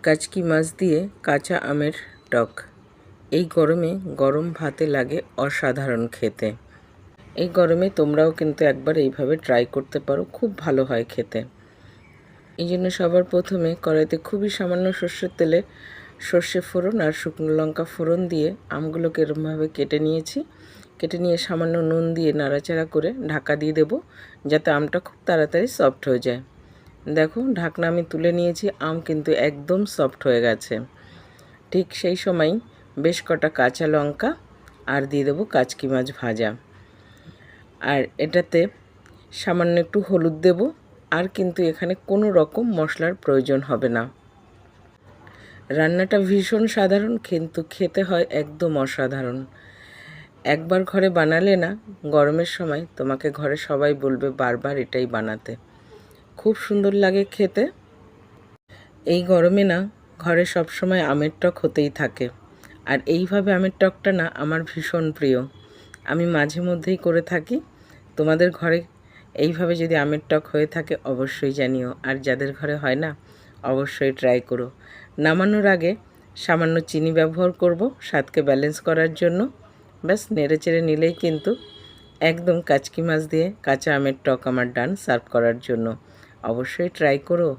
কাচকি মাছ দিয়ে কাঁচা আমের টক। এই গরমে গরম ভাতে লাগে অসাধারণ খেতে। এই গরমে তোমরাও কিন্তু একবার এইভাবে ট্রাই করতে পারো, খুব ভালো হয় খেতে। এই জন্য সবার প্রথমে কড়াইতে খুবই সামান্য সর্ষের তেলে সর্ষে ফোড়ন আর শুকনো লঙ্কা ফোড়ন দিয়ে আমগুলোকে এরমভাবে কেটে নিয়েছি। কেটে নিয়ে সামান্য নুন দিয়ে নাড়াচাড়া করে ঢাকা দিয়ে দেব, যাতে আমটা খুব তাড়াতাড়ি সফট হয়ে যায়। দেখো, ঢাকনা আমি তুলে নিয়েছি, আম কিন্তু একদম সফট হয়ে গেছে। ঠিক সেই সময় বেশ কটা কাঁচা লঙ্কা আর দিয়ে দেবো কাচকি মাছ ভাজা। আর এটাতে সামান্য একটু হলুদ দেব। আর কিন্তু এখানে কোনো রকম মশলার প্রয়োজন হবে না। রান্নাটা ভীষণ সাধারণ, কিন্তু খেতে হয় একদম অসাধারণ। একবার ঘরে বানালে না, গরমের সময় তোমাকে ঘরে সবাই বলবে বারবার এটাই বানাতে। খুব সুন্দর লাগে খেতে। এই গরমে না ঘরে সব সময় আমের টক হতেই থাকে। আর এইভাবে আমের টকটা না আমার ভীষণ প্রিয়। আমি মাঝে মধ্যেই করে থাকি। তোমাদের ঘরে এইভাবে যদি আমের টক হয়ে থাকে অবশ্যই জানিও। আর যাদের ঘরে হয় না, অবশ্যই ট্রাই করো। নামানোর আগে সামান্য চিনি ব্যবহার করব স্বাদকে ব্যালেন্স করার জন্য। ব্যাস নেড়েচেড়ে নিলেই কিন্তু একদম কাচকি মাছ দিয়ে কাঁচা আমের টক আমার ডান সার্ভ করার জন্য। অবশ্যই ট্রাই করো।